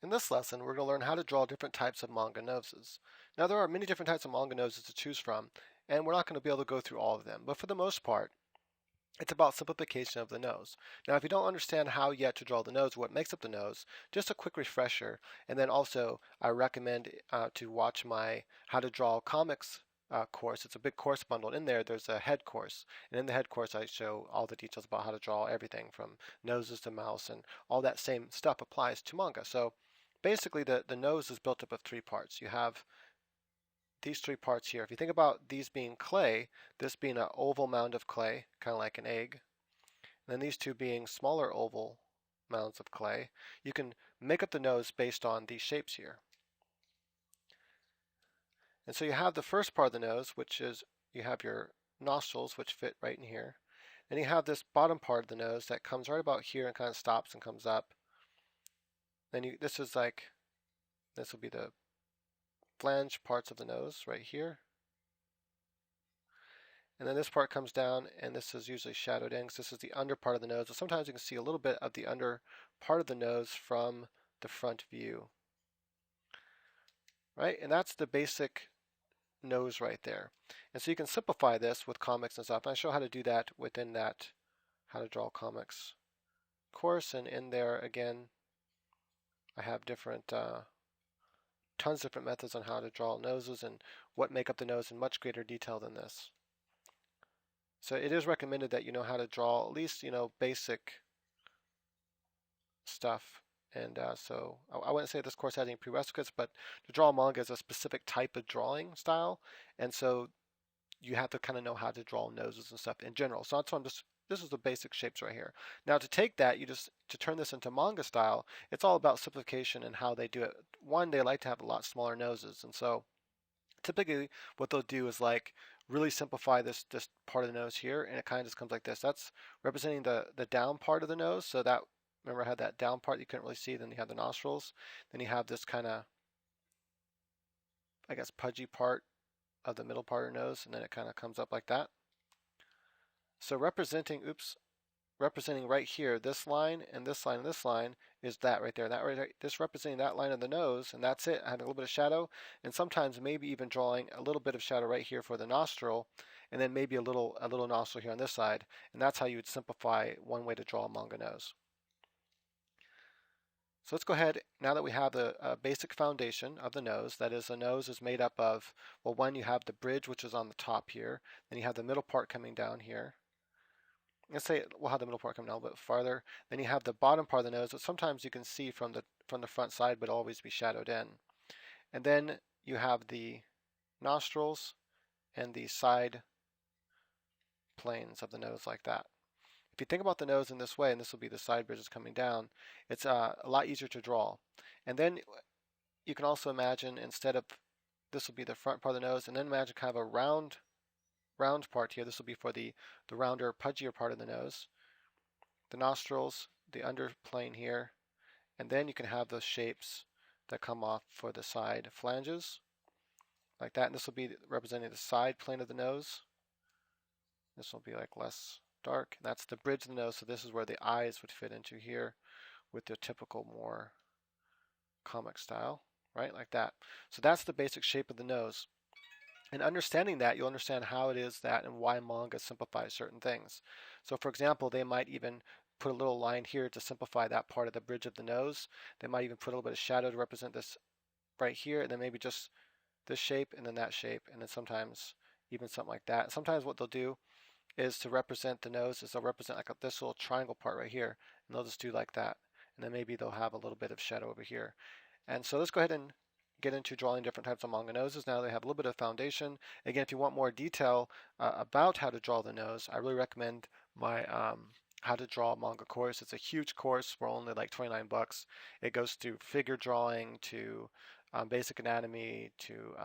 In this lesson, we're going to learn how to draw different types of manga noses. Now, there are many different types of manga noses to choose from, and we're not going to be able to go through all of them, but for the most part, it's about simplification of the nose. Now, if you don't understand how yet to draw the nose, what makes up the nose, just a quick refresher, and then also I recommend to watch my How to Draw Comics course. It's a big course bundle. In there, there's a head course, and in the head course, I show all the details about how to draw everything from noses to mouths, and all that same stuff applies to manga. So basically, the nose is built up of three parts. You have these three parts here. If you think about these being clay, this being an oval mound of clay, kind of like an egg, and then these two being smaller oval mounds of clay, you can make up the nose based on these shapes here. And so you have the first part of the nose, which is you have your nostrils, which fit right in here. Then you have this bottom part of the nose that comes right about here and kind of stops and comes up. Then this will be the flange parts of the nose right here. And then this part comes down, and this is usually shadowed in because this is the under part of the nose. But sometimes you can see a little bit of the under part of the nose from the front view. Right? And that's the basic nose right there. And so you can simplify this with comics and stuff. And I show how to do that within that How to Draw Comics course. And in there, again, I have different tons of different methods on how to draw noses and what make up the nose in much greater detail than this. So it is recommended that you know how to draw at least, basic stuff. And so I wouldn't say this course has any prerequisites, but to draw manga is a specific type of drawing style. And so you have to kind of know how to draw noses and stuff in general. So that's why this is the basic shapes right here. Now to take that, to turn this into manga style, it's all about simplification and how they do it. One, they like to have a lot smaller noses. And so typically what they'll do is like really simplify this part of the nose here, and it kind of just comes like this. That's representing the down part of the nose. So that, remember I had that down part you couldn't really see, then you have the nostrils, then you have this kind of, I guess, pudgy part of the middle part of the nose, and then it kind of comes up like that. So representing right here, this line and this line and this line is that right there. That right there, this representing that line of the nose, and that's it. Having a little bit of shadow, and sometimes maybe even drawing a little bit of shadow right here for the nostril, and then maybe a little nostril here on this side. And that's how you would simplify one way to draw a manga nose. So let's go ahead, now that we have the basic foundation of the nose, that is, the nose is made up of, well, one, you have the bridge, which is on the top here, then you have the middle part coming down here. Let's say we'll have the middle part come down a little bit farther. Then you have the bottom part of the nose that sometimes you can see from the front side, but always be shadowed in. And then you have the nostrils and the side planes of the nose like that. If you think about the nose in this way, and this will be the side bridges coming down, it's a lot easier to draw. And then you can also imagine, instead of, this will be the front part of the nose, and then imagine kind of a round part here. This will be for the rounder, pudgier part of the nose. The nostrils, the under plane here, and then you can have those shapes that come off for the side flanges, like that. And this will be representing the side plane of the nose. This will be like less dark. And that's the bridge of the nose, so this is where the eyes would fit into here with the typical more comic style, right? Like that. So that's the basic shape of the nose. And understanding that, you'll understand how it is that and why manga simplifies certain things. So for example, they might even put a little line here to simplify that part of the bridge of the nose. They might even put a little bit of shadow to represent this right here, and then maybe just this shape and then that shape, and then sometimes even something like that. Sometimes what they'll do is to represent the nose is they'll represent like this little triangle part right here, and they'll just do like that. And then maybe they'll have a little bit of shadow over here. And so let's go ahead and get into drawing different types of manga noses. Now they have a little bit of foundation. Again, if you want more detail about how to draw the nose, I really recommend my How to Draw Manga course. It's a huge course for only like 29 bucks. It goes through figure drawing to basic anatomy to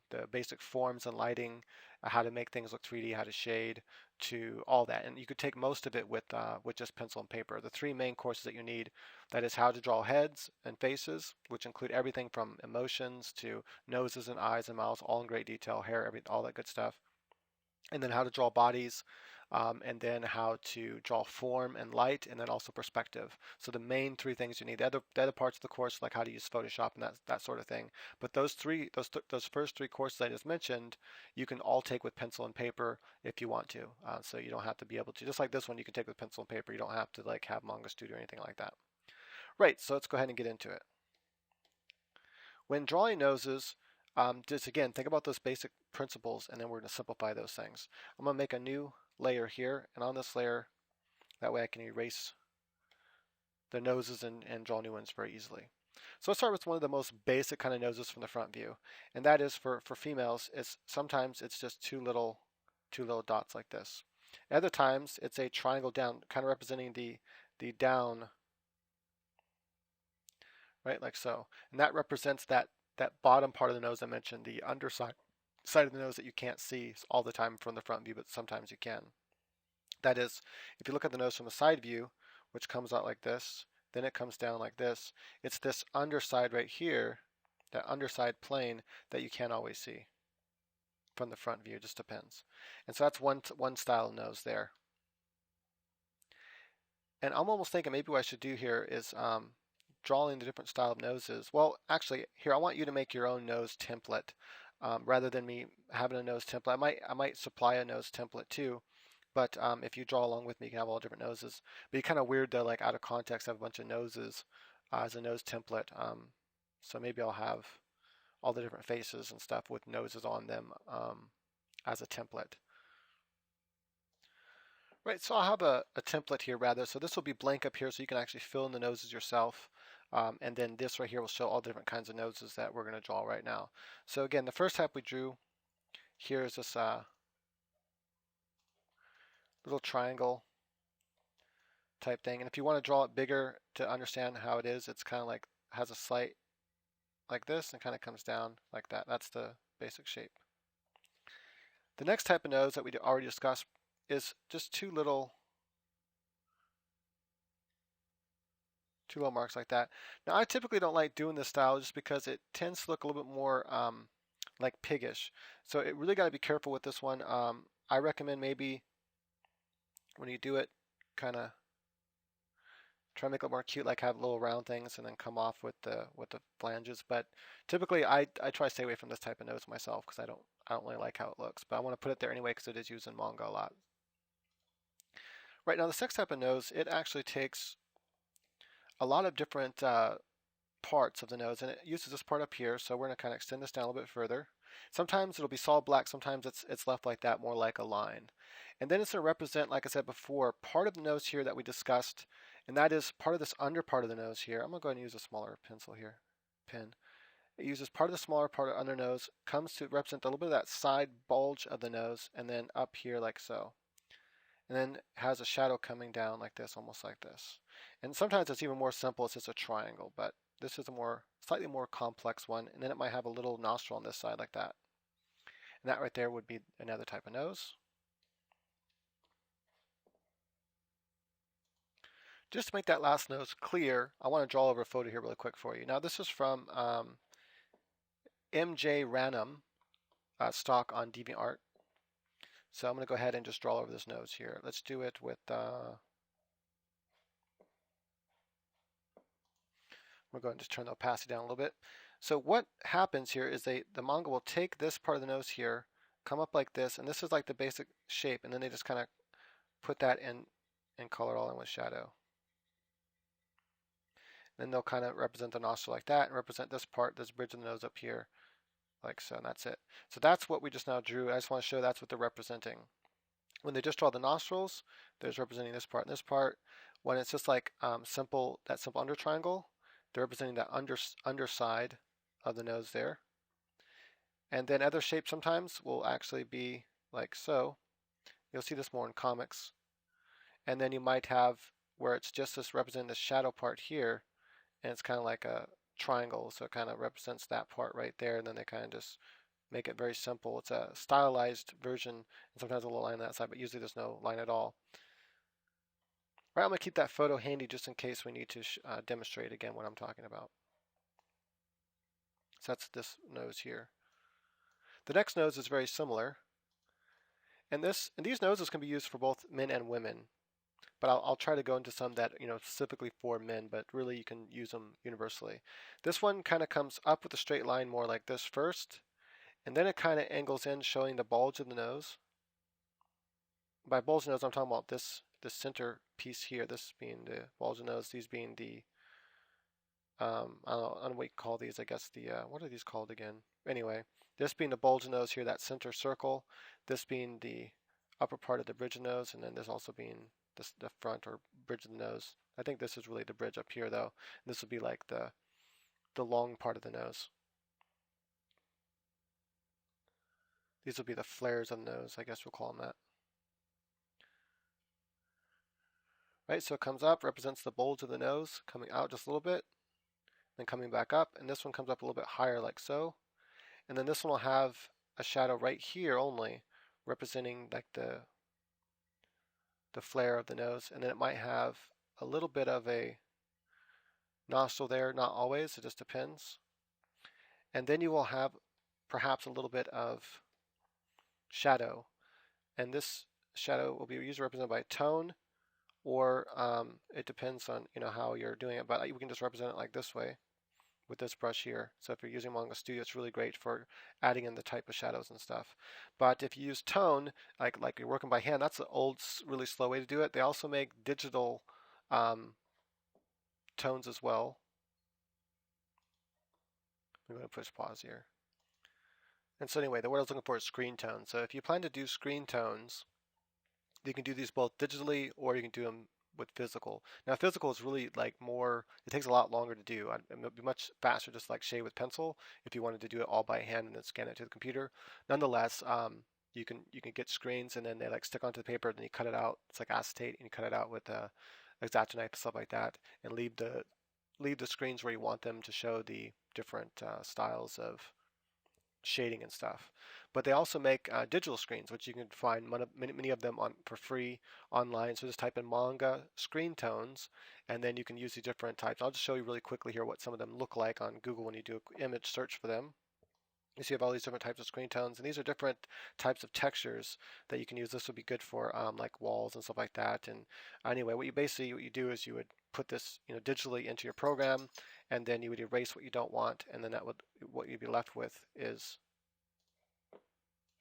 the basic forms and lighting, how to make things look 3D, how to shade, to all that. And you could take most of it with just pencil and paper. The three main courses that you need, that is how to draw heads and faces, which include everything from emotions to noses and eyes and mouths, all in great detail, hair, all that good stuff. And then how to draw bodies, and then how to draw form and light, and then also perspective. So the main three things you need. The other parts of the course, like how to use Photoshop and that sort of thing. But those first three courses I just mentioned, you can all take with pencil and paper if you want to. So you don't have to be able to, just like this one, you can take with pencil and paper. You don't have to like have Manga Studio or anything like that. Right. So let's go ahead and get into it. When drawing noses, just again, think about those basic principles, and then we're going to simplify those things. I'm going to make a new layer here, and on this layer, that way I can erase the noses and draw new ones very easily. So let's start with one of the most basic kind of noses from the front view, and that is for females. Sometimes it's just two little dots like this. At other times it's a triangle down, kind of representing the down, right, like so, and that represents that bottom part of the nose I mentioned, the underside of the nose that you can't see all the time from the front view, but sometimes you can. That is, if you look at the nose from the side view, which comes out like this, then it comes down like this. It's this underside right here, that underside plane, that you can't always see from the front view. It just depends. And so that's one style of nose there. And I'm almost thinking maybe what I should do here is drawing the different style of noses. Well, actually, here I want you to make your own nose template rather than me having a nose template. I might supply a nose template too, but if you draw along with me, you can have all different noses. But it's kind of weird to, like, out of context, have a bunch of noses as a nose template. So maybe I'll have all the different faces and stuff with noses on them as a template. Right, so I'll have a template here rather. So this will be blank up here, so you can actually fill in the noses yourself. And then this right here will show all the different kinds of noses that we're going to draw right now. So again, the first type we drew here is this little triangle type thing. And if you want to draw it bigger to understand how it is, it's kind of like, has a slight like this and kind of comes down like that. That's the basic shape. The next type of nose that we already discussed is just two little marks like that. Now I typically don't like doing this style just because it tends to look a little bit more like piggish. So it really got to be careful with this one. I recommend maybe when you do it, kind of try to make it more cute, like have little round things and then come off with the flanges. But typically I try to stay away from this type of nose myself because I don't really like how it looks. But I want to put it there anyway because it is used in manga a lot. Right, now the next type of nose, it actually takes a lot of different parts of the nose, and it uses this part up here. So we're going to kind of extend this down a little bit further. Sometimes it'll be solid black, sometimes it's left like that, more like a line. And then it's going to represent, like I said before, part of the nose here that we discussed, and that is part of this under part of the nose here. I'm going to go ahead and use a smaller pencil here, pen. It uses part of the smaller part of under nose, comes to represent a little bit of that side bulge of the nose, and then up here like so. And then has a shadow coming down like this, almost like this. And sometimes it's even more simple, it's just a triangle, but this is a slightly more complex one. And then it might have a little nostril on this side like that. And that right there would be another type of nose. Just to make that last nose clear, I want to draw over a photo here really quick for you. Now this is from MJ Ranum stock on DeviantArt. So I'm going to go ahead and just draw over this nose here. Let's do it with, we're going to just turn the opacity down a little bit. So what happens here is the manga will take this part of the nose here, come up like this, and this is like the basic shape, and then they just kind of put that in and color it all in with shadow. Then they'll kind of represent the nostril like that and represent this part, this bridge of the nose up here, like so, and that's it. So that's what we just now drew. I just want to show that's what they're representing. When they just draw the nostrils, they're just representing this part and this part. When it's just like that simple under triangle, they're representing that underside of the nose there. And then other shapes sometimes will actually be like so. You'll see this more in comics. And then you might have where it's just this representing the shadow part here, and it's kind of like a triangle, so it kind of represents that part right there, and then they kind of just make it very simple. It's a stylized version, and sometimes a little line on that side, but usually there's no line at all. All right, I'm going to keep that photo handy just in case we need to demonstrate again what I'm talking about. So that's this nose here. The next nose is very similar, And these noses can be used for both men and women. But I'll try to go into some that, specifically for men, but really you can use them universally. This one kind of comes up with a straight line more like this first, and then it kind of angles in, showing the bulge of the nose. By bulge of the nose, I'm talking about this center piece here, this being the bulge of the nose, these being the, I don't know what you call these, I guess what are these called again? Anyway, this being the bulge of the nose here, that center circle, this being the upper part of the bridge of the nose, and then this also being the front or bridge of the nose. I think this is really the bridge up here though. This would be like the long part of the nose. These will be the flares on the nose, I guess we'll call them that. Right, so it comes up, represents the bulge of the nose, coming out just a little bit, then coming back up, and this one comes up a little bit higher like so. And then this one will have a shadow right here only, representing like the flare of the nose, and then it might have a little bit of a nostril there, not always, it just depends. And then you will have perhaps a little bit of shadow, and this shadow will be usually represented by tone, or it depends on how you're doing it, but we can just represent it like this way with this brush here. So if you're using Manga Studio, it's really great for adding in the type of shadows and stuff. But if you use tone, like you're working by hand, that's an old, really slow way to do it. They also make digital tones as well. I'm going to push pause here. And so anyway, the word I was looking for is screen tone. So if you plan to do screen tones, you can do these both digitally or you can do them with physical. Now physical is really like more, it takes a lot longer to do. It would be much faster just like shade with pencil if you wanted to do it all by hand and then scan it to the computer. Nonetheless, you can get screens and then they like stick onto the paper and then you cut it out. It's like acetate and you cut it out with a X-Acto knife and stuff like that, and leave the screens where you want them to show the different styles of shading and stuff. But they also make digital screens, which you can find many of them for free online. So just type in manga screen tones, and then you can use the different types. I'll just show you really quickly here what some of them look like on Google when you do an image search for them. You see you have all these different types of screen tones, and these are different types of textures that you can use. This would be good for like walls and stuff like that. And anyway, what you do is you would put this digitally into your program, and then you would erase what you don't want, and then what you'd be left with is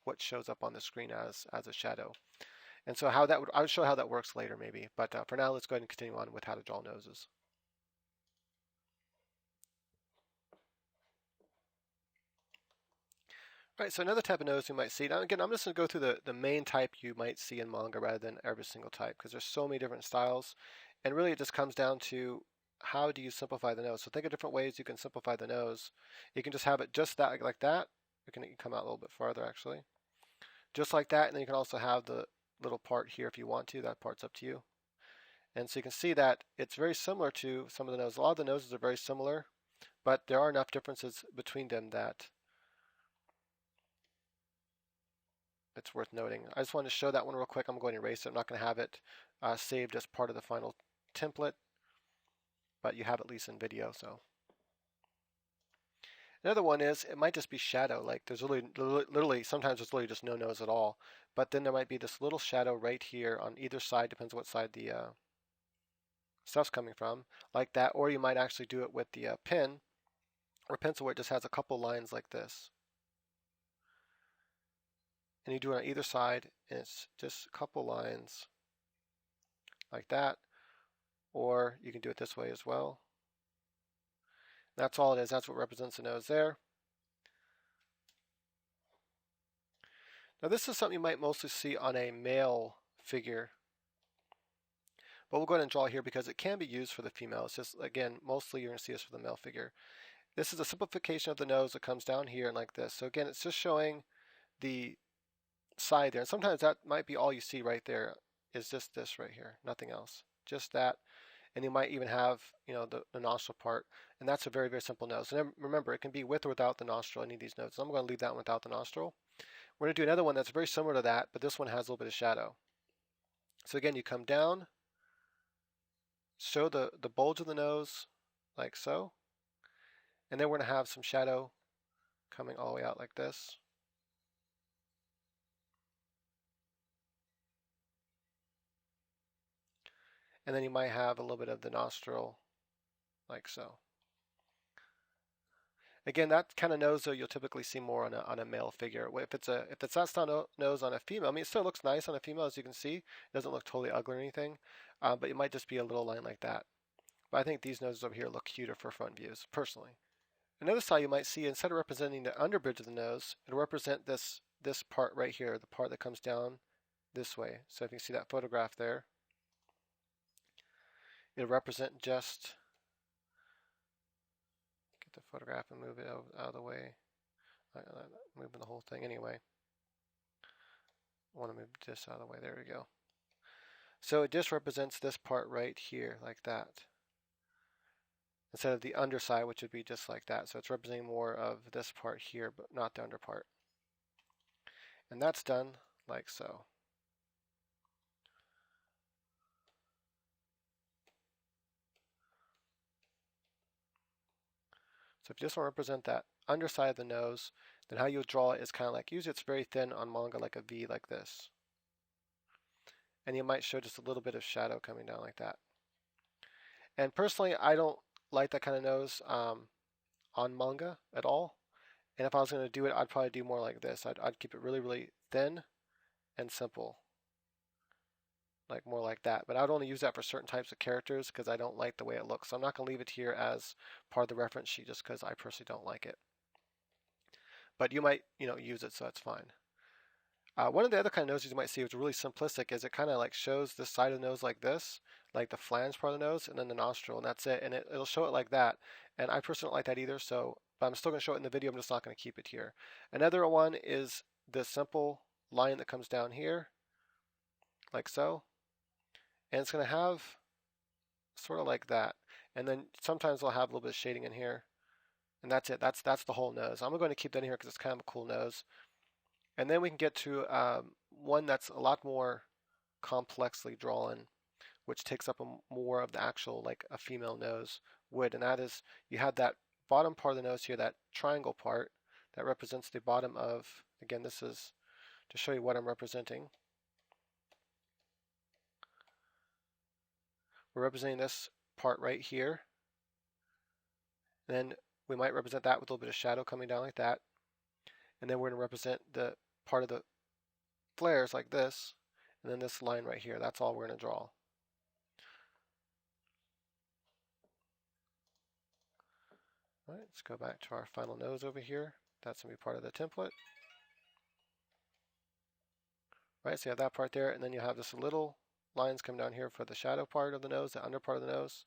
what shows up on the screen as a shadow. And so I'll show how that works later maybe, but for now let's go ahead and continue on with how to draw noses. All right, so another type of nose you might see. Now again, I'm just going to go through the main type you might see in manga rather than every single type, because there's so many different styles, and really it just comes down to how do you simplify the nose. So think of different ways you can simplify the nose. You can just have it just like that. You can come out a little bit farther actually. Just like that, and then you can also have the little part here if you want to. That part's up to you. And so you can see that it's very similar to some of the noses. A lot of the noses are very similar, but there are enough differences between them that it's worth noting. I just wanted to show that one real quick. I'm going to erase it. I'm not going to have it saved as part of the final template, but you have it at least in video. So another one is it might just be shadow. Like there's literally sometimes there's literally just no nose at all, but then there might be this little shadow right here on either side, depends on what side the stuff's coming from, like that. Or you might actually do it with the pen or pencil where it just has a couple lines like this. And you do it on either side, and it's just a couple lines like that. Or you can do it this way as well. That's all it is. That's what represents the nose there. Now this is something you might mostly see on a male figure, but we'll go ahead and draw here because it can be used for the female. It's just, again, mostly you're going to see this for the male figure. This is a simplification of the nose that comes down here and like this. So again, it's just showing the side there. And sometimes that might be all you see right there is just this right here, nothing else, just that. And you might even have, the nostril part, and that's a very, very simple nose. And remember, it can be with or without the nostril, any of these noses. I'm going to leave that one without the nostril. We're going to do another one that's very similar to that, but this one has a little bit of shadow. So again, you come down, show the bulge of the nose, like so, and then we're going to have some shadow coming all the way out like this. And then you might have a little bit of the nostril, like so. Again, that kind of nose though you'll typically see more on a male figure. If it's that style nose on a female, I mean it still looks nice on a female as you can see. It doesn't look totally ugly or anything, but it might just be a little line like that. But I think these noses over here look cuter for front views, personally. Another style you might see, instead of representing the underbridge of the nose, it'll represent this part right here, the part that comes down this way. So if you see that photograph there, it'll represent just, get the photograph and move it out of the way. Moving the whole thing anyway. I want to move this out of the way. There we go. So it just represents this part right here, like that, instead of the underside, which would be just like that. So it's representing more of this part here, but not the under part. And that's done like so. So if you just want to represent that underside of the nose, then how you would draw it is kind of like, usually it's very thin on manga, like a V like this. And you might show just a little bit of shadow coming down like that. And personally, I don't like that kind of nose on manga at all. And if I was going to do it, I'd probably do more like this. I'd keep it really, really thin and simple. Like more like that. But I would only use that for certain types of characters because I don't like the way it looks. So I'm not going to leave it here as part of the reference sheet just because I personally don't like it. But you might, use it, so it's fine. One of the other kind of noses you might see, which is really simplistic, is it kind of like shows this side of the nose like this, like the flange part of the nose, and then the nostril, and that's it. And it'll show it like that. And I personally don't like that either, so but I'm still going to show it in the video. I'm just not going to keep it here. Another one is this simple line that comes down here, like so. And it's going to have sort of like that. And then sometimes we'll have a little bit of shading in here. And that's it. That's the whole nose. I'm going to keep that in here because it's kind of a cool nose. And then we can get to one that's a lot more complexly drawn, which takes up more of the actual, like a female nose would. And that is, you have that bottom part of the nose here, that triangle part that represents the bottom of, again, this is to show you what I'm representing. We're representing this part right here. And then we might represent that with a little bit of shadow coming down like that. And then we're going to represent the part of the flares like this. And then this line right here. That's all we're going to draw. All right, let's go back to our final nose over here. That's going to be part of the template. Right, so you have that part there, and then you have this little lines come down here for the shadow part of the nose, the under part of the nose,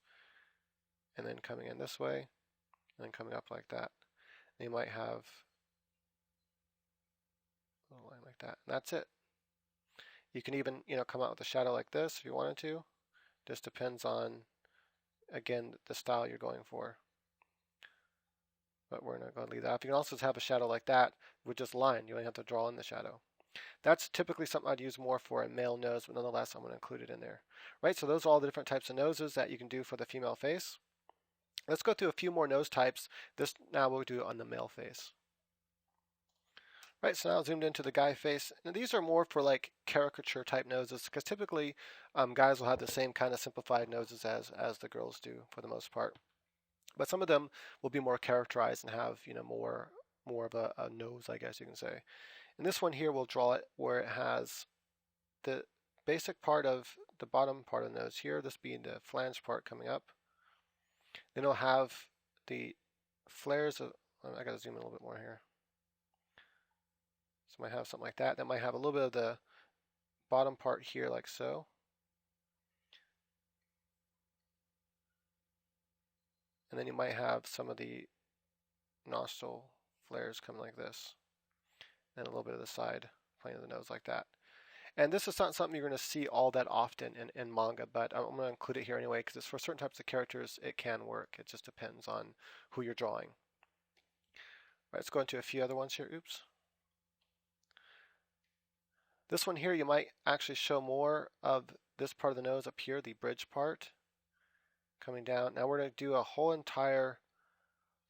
and then coming in this way, and then coming up like that. And you might have a little line like that. And that's it. You can even, come out with a shadow like this if you wanted to. Just depends on, again, the style you're going for. But we're not going to leave that. You can also have a shadow like that with just line. You only have to draw in the shadow. That's typically something I'd use more for a male nose, but nonetheless, I'm going to include it in there. Right, so those are all the different types of noses that you can do for the female face. Let's go through a few more nose types. This now we'll do on the male face. Right, so now zoomed into the guy face. Now these are more for like caricature type noses because typically guys will have the same kind of simplified noses as the girls do for the most part. But some of them will be more characterized and have more of a nose, I guess you can say. And this one here, we'll draw it where it has the basic part of the bottom part of the nose here, this being the flange part coming up. Then it'll have the flares of, I gotta zoom in a little bit more here. So it might have something like that. That might have a little bit of the bottom part here like so. And then you might have some of the nostril flares coming like this. And a little bit of the side plane of the nose like that. And this is not something you're going to see all that often in manga, but I'm going to include it here anyway because it's for certain types of characters it can work. It just depends on who you're drawing. All right, let's go into a few other ones here. Oops. This one here, you might actually show more of this part of the nose up here, the bridge part coming down. Now we're going to do a whole entire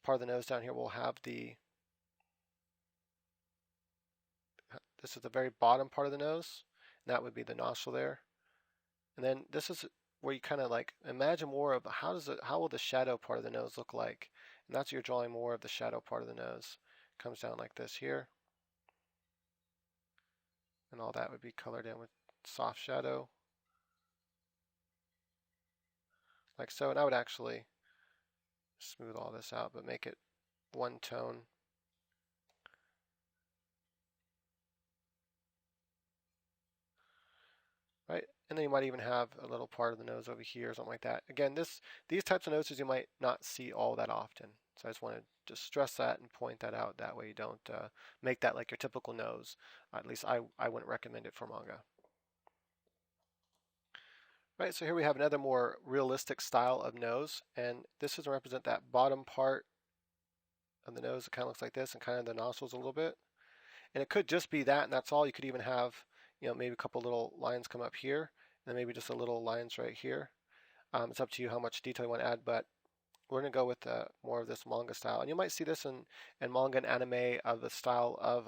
part of the nose down here. We'll have this is the very bottom part of the nose, and that would be the nostril there. And then this is where you kind of like imagine more of how will the shadow part of the nose look like, and that's what you're drawing more of the shadow part of the nose. Comes down like this here, and all that would be colored in with soft shadow, like so. And I would actually smooth all this out, but make it one tone. Right? And then you might even have a little part of the nose over here or something like that. Again, these types of noses you might not see all that often. So I just want to just stress that and point that out. That way you don't make that like your typical nose. At least I wouldn't recommend it for manga. Right, so here we have another more realistic style of nose, and this is to represent that bottom part of the nose. It kind of looks like this, and kind of the nostrils a little bit. And it could just be that, and that's all. You could even have, maybe a couple little lines come up here, and then maybe just a little lines right here. It's up to you how much detail you want to add, but we're going to go with more of this manga style. And you might see this in manga and anime of the style of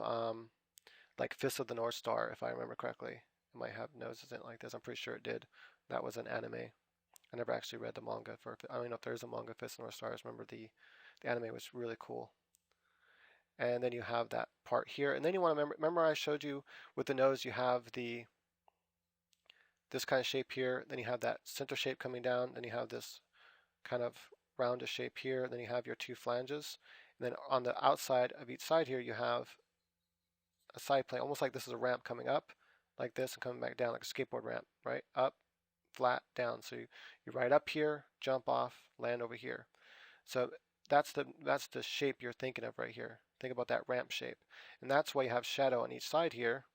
like Fist of the North Star, if I remember correctly. It might have noses in it like this. I'm pretty sure it did. That was an anime. I never actually read the manga for. I don't even know if there's a manga Fist of the North Star. I just remember the anime was really cool. And then you have that part here, and then you want to remember I showed you with the nose you have this kind of shape here, then you have that center shape coming down, then you have this kind of roundish shape here, then you have your two flanges, and then on the outside of each side here you have a side plane, almost like this is a ramp coming up like this and coming back down like a skateboard ramp, right? Up, flat, down. So you ride up here, jump off, land over here. So that's the shape you're thinking of right here. Think about that ramp shape. And that's why you have shadow on each side here,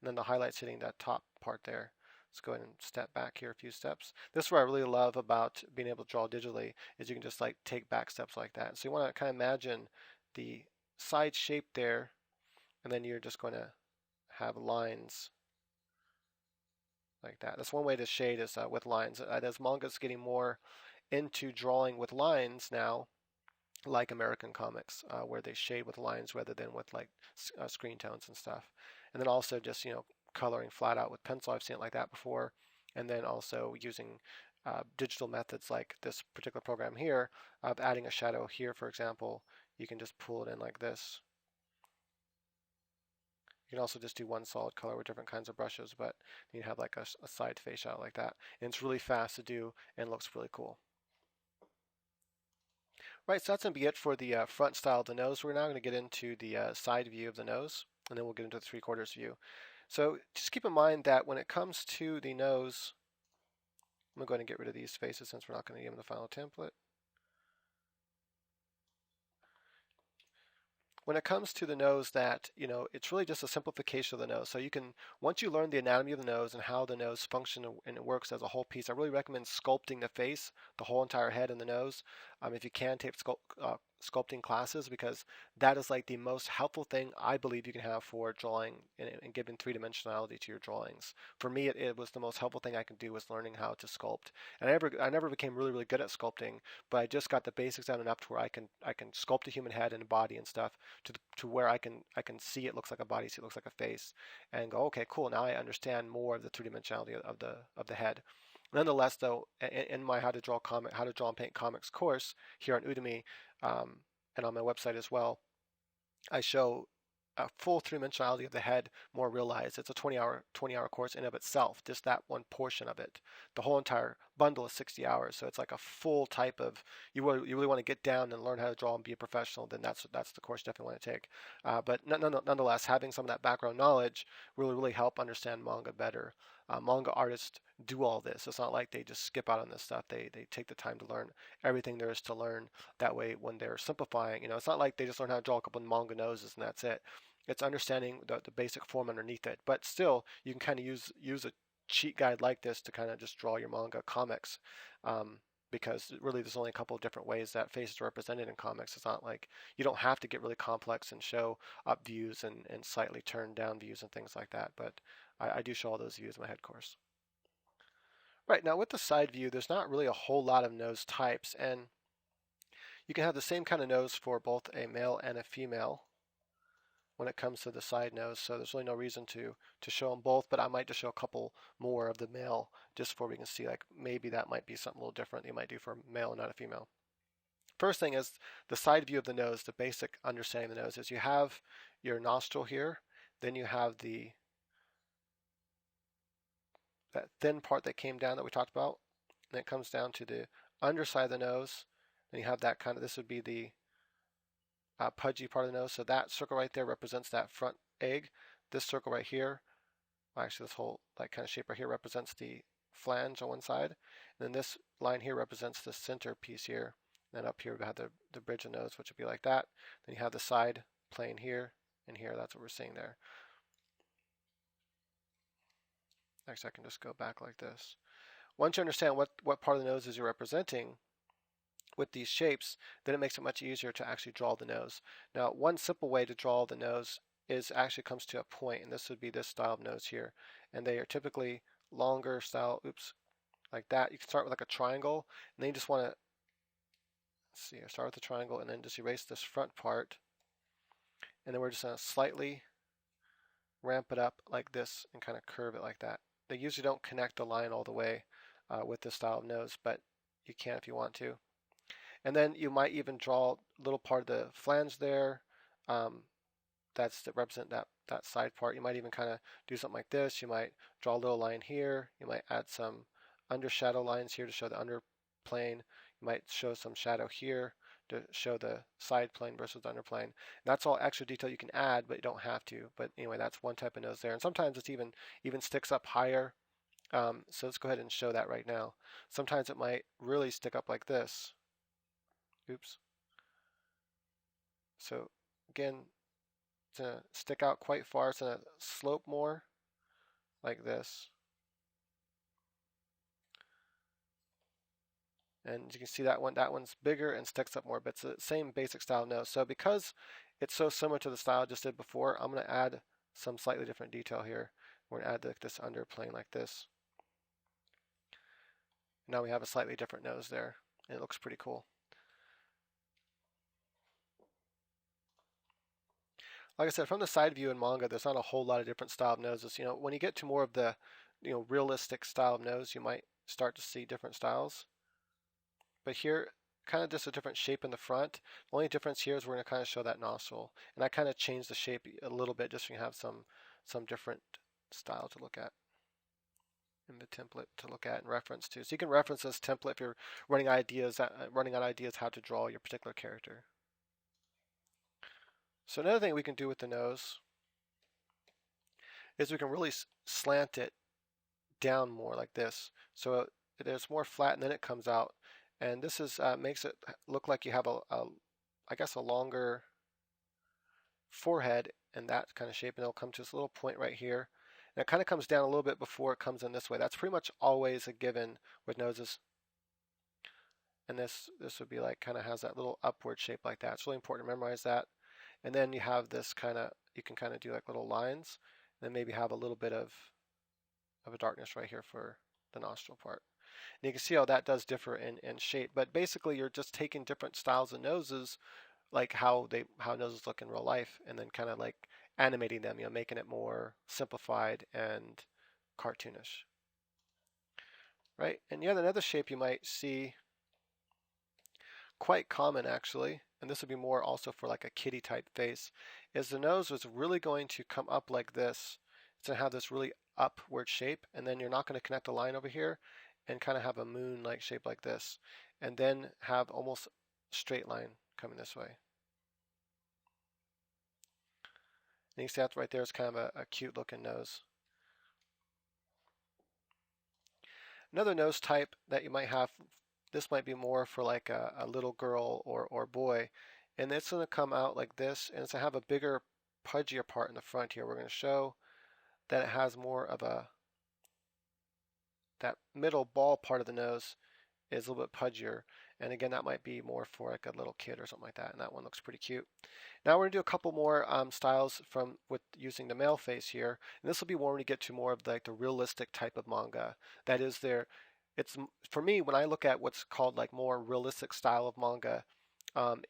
and then the highlights hitting that top part there. Let's go ahead and step back here a few steps. This is what I really love about being able to draw digitally, is you can just like take back steps like that. So you want to kind of imagine the side shape there, and then you're just going to have lines like that. That's one way to shade is with lines. As manga's getting more into drawing with lines now, like American comics, where they shade with lines rather than with like screen tones and stuff. And then also just coloring flat out with pencil. I've seen it like that before. And then also using digital methods like this particular program here of adding a shadow here, for example. You can just pull it in like this. You can also just do one solid color with different kinds of brushes, but you have like a side face out like that. And it's really fast to do and looks really cool. Right, so that's going to be it for the front style of the nose. We're now going to get into the side view of the nose, and then we'll get into the 3/4 view. So just keep in mind that when it comes to the nose, I'm going to go ahead and get rid of these faces since we're not going to give them the final template. When it comes to the nose, that it's really just a simplification of the nose. So you can, once you learn the anatomy of the nose and how the nose functions and it works as a whole piece, I really recommend sculpting the face, the whole entire head and the nose. If you can, take sculpting classes, because that is like the most helpful thing I believe you can have for drawing and giving three-dimensionality to your drawings. For me, it was the most helpful thing I could do, was learning how to sculpt. And I never became really good at sculpting, but I just got the basics down enough to where I can sculpt a human head and a body and stuff to where I can see it looks like a body, see it looks like a face, and go, okay, cool. Now I understand more of the three-dimensionality of the head. Nonetheless, though, in my how to draw and paint comics course here on Udemy, and on my website as well, I show a full three-dimensionality of the head, more realized. It's a 20-hour course in of itself, just that one portion of it. The whole entire bundle is 60 hours, so it's like a full type of, you really want to get down and learn how to draw and be a professional, then that's the course you definitely want to take. But nonetheless, having some of that background knowledge really help understand manga better. Manga artists do all this. It's not like they just skip out on this stuff. They take the time to learn everything there is to learn. That way, when they're simplifying, it's not like they just learn how to draw a couple of manga noses and that's it. It's understanding the basic form underneath it. But still, you can kind of use a cheat guide like this to kind of just draw your manga comics. Because really there's only a couple of different ways that faces are represented in comics. It's not like you don't have to get really complex and show up views and slightly turned down views and things like that. But I do show all those views in my head course. Right, now with the side view, there's not really a whole lot of nose types, and you can have the same kind of nose for both a male and a female. when it comes to the side nose, so there's really no reason to show them both, but I might just show a couple more of the male just for we can see like maybe that might be something a little different you might do for a male and not a female. First thing is the side view of the nose. The basic understanding of the nose is you have your nostril here, then you have that thin part that came down that we talked about, and it comes down to the underside of the nose. Then you have that kind of, this would be the pudgy part of the nose. So that circle right there represents that front egg. This circle right here, well, actually this whole like kind of shape right here represents the flange on one side. And then this line here represents the center piece here. And then up here we have the bridge of the nose, which would be like that. Then you have the side plane here and here. That's what we're seeing there. Actually, I can just go back like this. Once you understand what part of the nose is you're representing with these shapes, then it makes it much easier to actually draw the nose. Now, one simple way to draw the nose is actually comes to a point, and this would be this style of nose here. And they are typically longer style, like that. You can start with like a triangle, and then you just want to, see, start with the triangle, and then just erase this front part. And then we're just going to slightly ramp it up like this and kind of curve it like that. They usually don't connect the line all the way with this style of nose, but you can if you want to. And then you might even draw a little part of the flange there. That's to represent that side part. You might even kind of do something like this. You might draw a little line here. You might add some under shadow lines here to show the under plane. You might show some shadow here to show the side plane versus the under plane. And that's all extra detail you can add, but you don't have to. But anyway, that's one type of nose there. And sometimes it's even sticks up higher. So let's go ahead and show that right now. Sometimes it might really stick up like this. Oops. So again, it's going to stick out quite far. It's going to slope more like this. And you can see that one's bigger and sticks up more, but it's the same basic style nose. So because it's so similar to the style I just did before, I'm going to add some slightly different detail here. We're going to add this under plane like this. Now we have a slightly different nose there, and it looks pretty cool. Like I said, from the side view in manga, there's not a whole lot of different style of noses. You know, when you get to more of the, realistic style of nose, you might start to see different styles. But here, kind of just a different shape in the front. The only difference here is we're going to kind of show that nostril. And I kind of changed the shape a little bit just so you have some different style to look at in the template to look at and reference to. So you can reference this template if you're running out ideas how to draw your particular character. So another thing we can do with the nose is we can really slant it down more like this. So there's more flat and then it comes out. And this is makes it look like you have a longer forehead and that kind of shape, and it'll come to this little point right here. And it kind of comes down a little bit before it comes in this way. That's pretty much always a given with noses. And this would be like kind of has that little upward shape like that. It's really important to memorize that. And then you have this you can kind of do like little lines, and then maybe have a little bit of a darkness right here for the nostril part. And you can see how that does differ in shape, but basically you're just taking different styles of noses, like how noses look in real life, and then kind of like animating them, making it more simplified and cartoonish. Right? And yet another shape you might see quite common actually, and this would be more also for like a kitty type face, is the nose was really going to come up like this. It's going to have this really upward shape, and then you're not going to connect a line over here and kind of have a moon-like shape like this, and then have almost straight line coming this way. And you can see that right there is kind of a cute looking nose. Another nose type that you might have, this might be more for like a little girl or boy, and it's going to come out like this, and it's going to have a bigger, pudgier part in the front here. We're going to show that it has more of that middle ball part of the nose is a little bit pudgier, and again that might be more for like a little kid or something like that, and that one looks pretty cute. Now we're going to do a couple more styles with using the male face here, and this will be when we get to more of like the realistic type of manga. That is it's for me when I look at what's called like more realistic style of manga,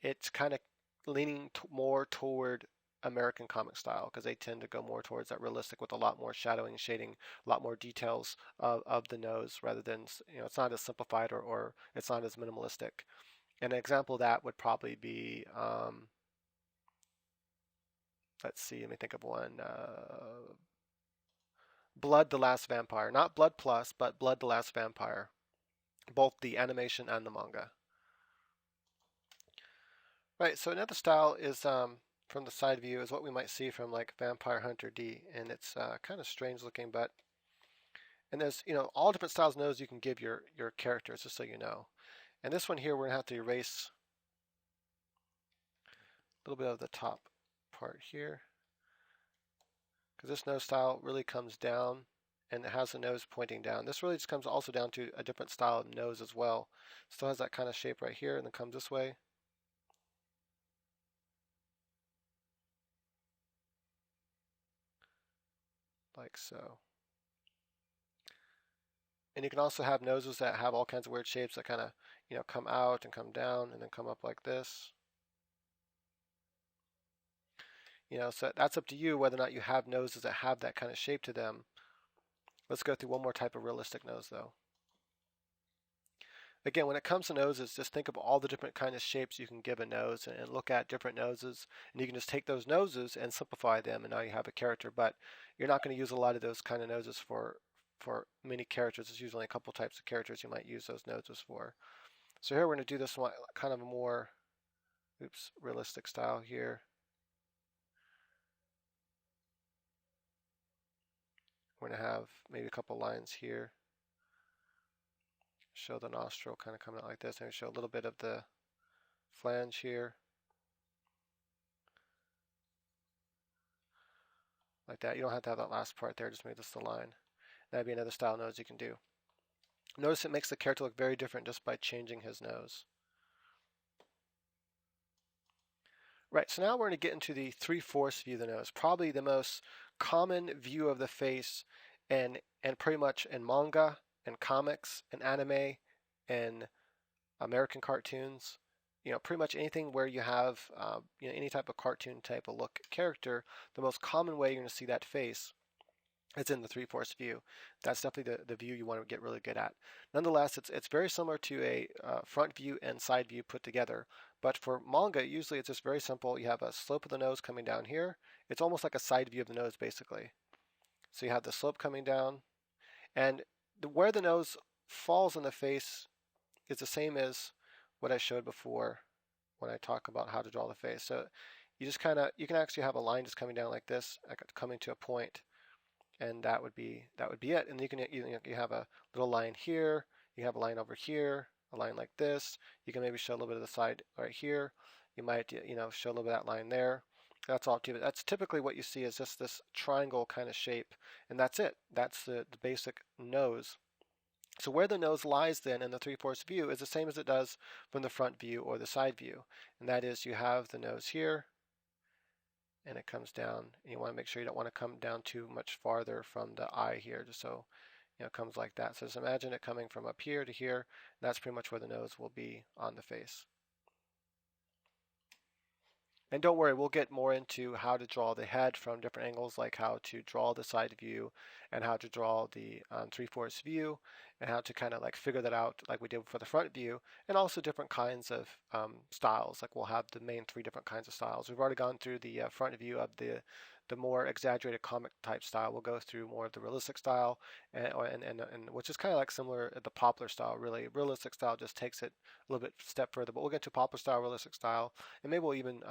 it's kind of leaning more toward American comic style, because they tend to go more towards that realistic with a lot more shadowing, shading, a lot more details of the nose, rather than, it's not as simplified, or it's not as minimalistic. And an example of that would probably be, let's see, let me think of one. Blood the Last Vampire. Not Blood Plus, but Blood the Last Vampire. Both the animation and the manga. Right, so another style is from the side view is what we might see from like Vampire Hunter D, and it's kind of strange looking, and there's all different styles of nose you can give your characters, just so you know. And this one here, we're gonna have to erase a little bit of the top part here, because this nose style really comes down and it has the nose pointing down. This really just comes also down to a different style of nose as well. Still has that kind of shape right here and then comes this way. Like so. And you can also have noses that have all kinds of weird shapes that kind of, come out and come down and then come up like this. So that's up to you whether or not you have noses that have that kind of shape to them. Let's go through one more type of realistic nose though. Again, when it comes to noses, just think of all the different kind of shapes you can give a nose, and look at different noses, and you can just take those noses and simplify them, and now you have a character. But you're not going to use a lot of those kind of noses for many characters. It's usually a couple types of characters you might use those noses for. So here we're going to do this one kind of a more realistic style here. We're going to have maybe a couple lines here. Show the nostril kind of coming out like this. Maybe show a little bit of the flange here. Like that. You don't have to have that last part there, just make this the line. That'd be another style nose you can do. Notice it makes the character look very different just by changing his nose. Right, so now we're going to get into the 3/4 view of the nose, probably the most common view of the face and pretty much in manga and comics and anime and American cartoons. Pretty much anything where you have any type of cartoon type of look character, the most common way you're going to see that face is in the 3/4 view. That's definitely the view you want to get really good at. Nonetheless, it's very similar to a front view and side view put together. But for manga, usually it's just very simple. You have a slope of the nose coming down here. It's almost like a side view of the nose, basically. So you have the slope coming down, and where the nose falls in the face is the same as what I showed before when I talk about how to draw the face. So you just you can actually have a line just coming down like this, coming to a point, and that would be it. And you have a little line here, you have a line over here, a line like this. You can maybe show a little bit of the side right here. You might show a little bit of that line there. That's all to it. That's typically what you see is just this triangle kind of shape, and that's it. That's the basic nose. So where the nose lies then in the 3/4 view is the same as it does from the front view or the side view, and that is you have the nose here, and it comes down, and you want to make sure you don't want to come down too much farther from the eye here, just so it comes like that. So just imagine it coming from up here to here, and that's pretty much where the nose will be on the face. And don't worry, we'll get more into how to draw the head from different angles, like how to draw the side view and how to draw the 3/4 view, and how to kind of like figure that out like we did for the front view, and also different kinds of styles. Like we'll have the main 3 different kinds of styles. We've already gone through the front view of the more exaggerated comic type style. We'll go through more of the realistic style, and which is kind of like similar to the popular style. Really, realistic style just takes it a little bit step further. But we'll get to popular style, realistic style, and maybe we'll even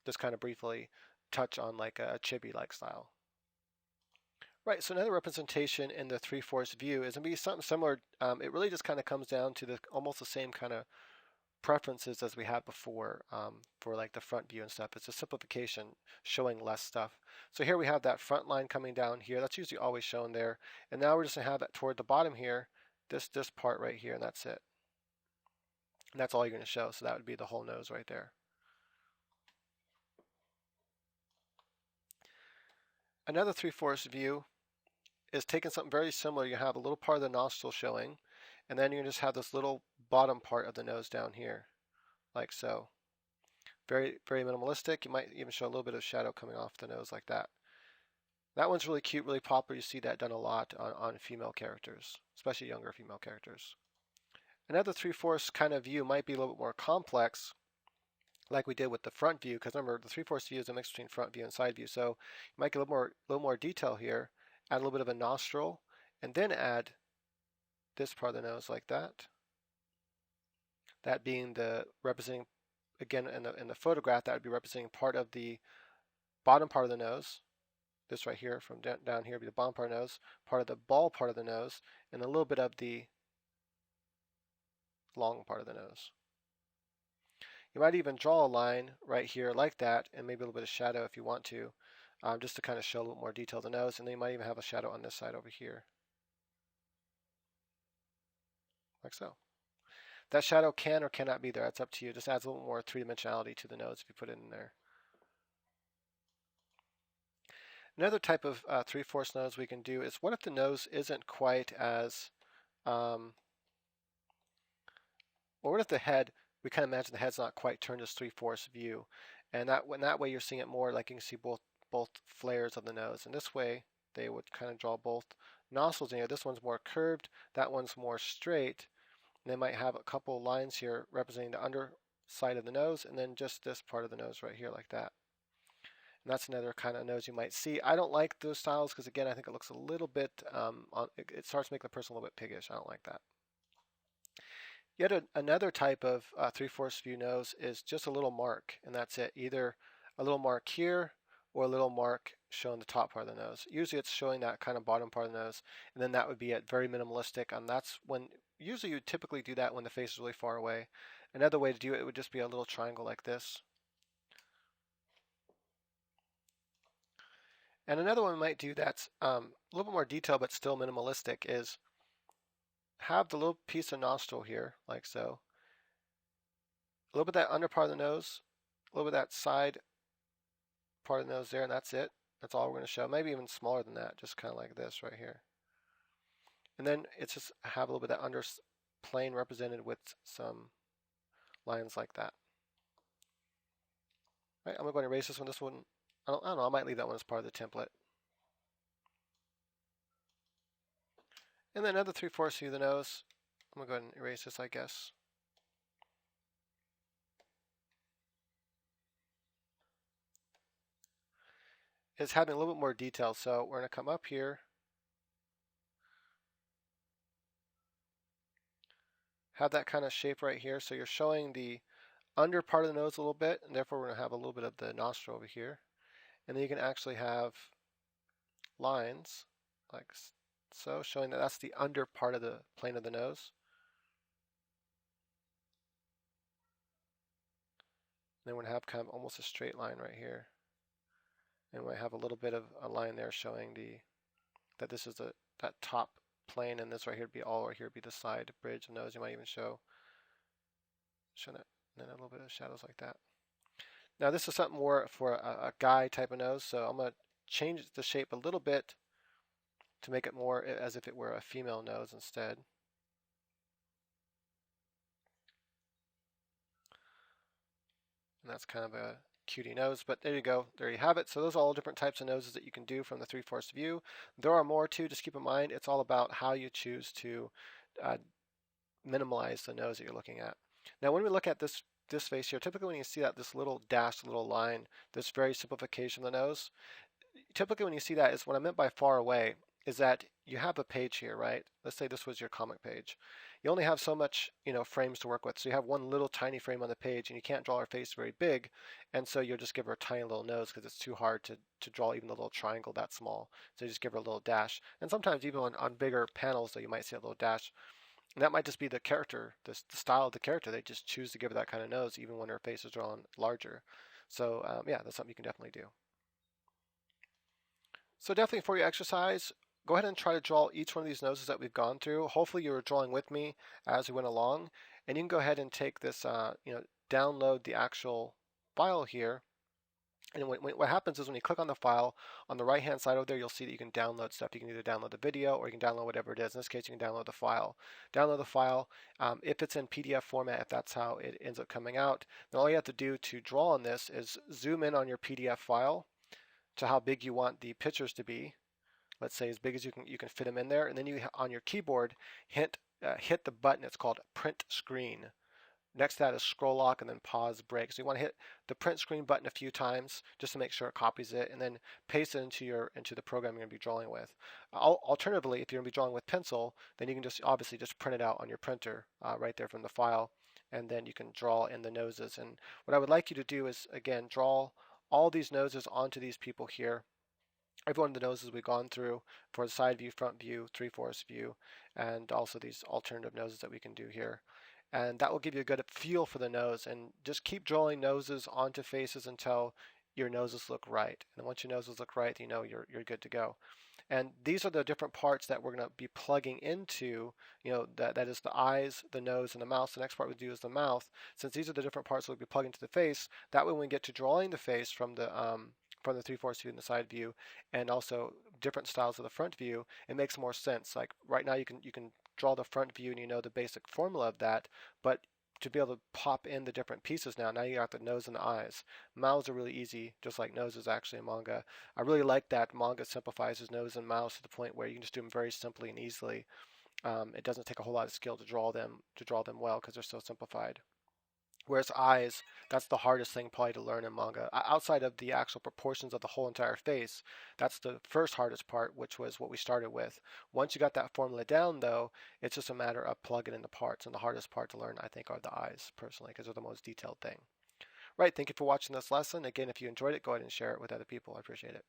just kind of briefly touch on like a chibi-like style. Right, so another representation in the 3/4 view is going to be something similar. It really just kind of comes down to almost the same kind of preferences as we had before for like the front view and stuff. It's a simplification, showing less stuff. So here we have that front line coming down here. That's usually always shown there. And now we're just going to have that toward the bottom here, this part right here, and that's it. And that's all you're going to show. So that would be the whole nose right there. Another 3/4 view is taking something very similar. You have a little part of the nostril showing, and then you just have this little bottom part of the nose down here, like so. Very, very minimalistic. You might even show a little bit of shadow coming off the nose like that. That one's really cute, really popular. You see that done a lot on female characters, especially younger female characters. Another 3/4 kind of view might be a little bit more complex, like we did with the front view, because remember the 3/4 view is a mix between front view and side view. So you might get a little more detail here, add a little bit of a nostril, and then add this part of the nose like that. That being the representing, again in the photograph, that would be representing part of the bottom part of the nose. This right here from down here would be the bottom part of the nose, part of the ball part of the nose, and a little bit of the long part of the nose. You might even draw a line right here like that, and maybe a little bit of shadow if you want to, just to kind of show a little more detail of the nose, and then you might even have a shadow on this side over here, like so. That shadow can or cannot be there. That's up to you. It just adds a little more three-dimensionality to the nose if you put it in there. Another type of 3/4 nose we can do is, what if the nose isn't quite as, or what if the head, we kind of imagine the head's not quite turned as 3/4 view, and that way you're seeing it more like you can see both flares of the nose. And this way they would kind of draw both nostrils in here. This one's more curved, that one's more straight. And they might have a couple lines here representing the underside of the nose, and then just this part of the nose right here like that. And that's another kind of nose you might see. I don't like those styles because, again, I think it looks a little bit, it starts making the person a little bit piggish. I don't like that. Yet another type of 3/4 view nose is just a little mark, and that's it. Either a little mark here or a little mark showing the top part of the nose. Usually it's showing that kind of bottom part of the nose, and then that would be it, very minimalistic. And that's when, usually you typically do that when the face is really far away. Another way to do it would just be a little triangle like this. And another one we might do that's a little bit more detailed but still minimalistic is have the little piece of nostril here, like so. A little bit of that under part of the nose, a little bit of that side part of the nose there, and that's it. That's all we're going to show. Maybe even smaller than that, just kind of like this right here. And then it's just have a little bit of that under plane represented with some lines like that. Right, I'm going to go and erase this one. This one, I don't know, I might leave that one as part of the template. And then another 3/4 view of the nose. I'm going to go ahead and erase this, I guess. It's having a little bit more detail, so we're going to come up here. Have that kind of shape right here, so you're showing the under part of the nose a little bit, and therefore we're going to have a little bit of the nostril over here. And then you can actually have lines like so, showing that that's the under part of the plane of the nose. And then we're going to have kind of almost a straight line right here. And we have a little bit of a line there showing that this is that top plane, and this right here would be all right here would be the side bridge of the nose. You might even show that, and then a little bit of shadows like that. Now this is something more for a guy type of nose, so I'm going to change the shape a little bit to make it more as if it were a female nose instead. And that's kind of a cutie nose, but there you go. There you have it. So those are all different types of noses that you can do from the 3/4 view. There are more too. Just keep in mind, it's all about how you choose to minimize the nose that you're looking at. Now, when we look at this face here, typically when you see that this little dashed little line, this very simplification of the nose, typically when you see that is what I meant by far away is that you have a page here, right? Let's say this was your comic page. You only have so much, frames to work with. So you have one little tiny frame on the page, and you can't draw her face very big, and so you'll just give her a tiny little nose because it's too hard to draw even the little triangle that small. So you just give her a little dash. And sometimes even on bigger panels, though, you might see a little dash. And that might just be the character, the style of the character. They just choose to give her that kind of nose, even when her face is drawn larger. So yeah, that's something you can definitely do. So definitely for your exercise, go ahead and try to draw each one of these noses that we've gone through. Hopefully you were drawing with me as we went along. And you can go ahead and take this, download the actual file here And what happens is when you click on the file, on the right-hand side over there, you'll see that you can download stuff. You can either download the video or you can download whatever it is. In this case, you can download the file. Download the file. If it's in PDF format, if that's how it ends up coming out, then all you have to do to draw on this is zoom in on your PDF file to how big you want the pictures to be. Let's say as big as you can fit them in there. And then you, on your keyboard, hit the button. It's called print screen. Next to that is scroll lock and then pause break. So you want to hit the print screen button a few times just to make sure it copies it, and then paste it into the program you're going to be drawing with. Alternatively, if you're going to be drawing with pencil, then you can just obviously just print it out on your printer right there from the file, and then you can draw in the noses. And what I would like you to do is, again, draw all these noses onto these people here. Every one of the noses we've gone through for the side view, front view, 3/4 view, and also these alternative noses that we can do here. And that will give you a good feel for the nose. And just keep drawing noses onto faces until your noses look right. And once your noses look right, you know you're good to go. And these are the different parts that we're going to be plugging into, that is the eyes, the nose, and the mouth. The next part we do is the mouth. Since these are the different parts we'll be plugging into the face, that way when we get to drawing the face from the 3/4 view and the side view, and also different styles of the front view, it makes more sense. Like right now you can draw the front view and you know the basic formula of that, but to be able to pop in the different pieces now you got the nose and the eyes. Mouths are really easy, just like noses actually in manga. I really like that manga simplifies his nose and mouths to the point where you can just do them very simply and easily. It doesn't take a whole lot of skill to draw them well because they're so simplified. Whereas eyes, that's the hardest thing probably to learn in manga. Outside of the actual proportions of the whole entire face, that's the first hardest part, which was what we started with. Once you got that formula down, though, it's just a matter of plugging in the parts. And the hardest part to learn, I think, are the eyes, personally, because they're the most detailed thing. Right, thank you for watching this lesson. Again, if you enjoyed it, go ahead and share it with other people. I appreciate it.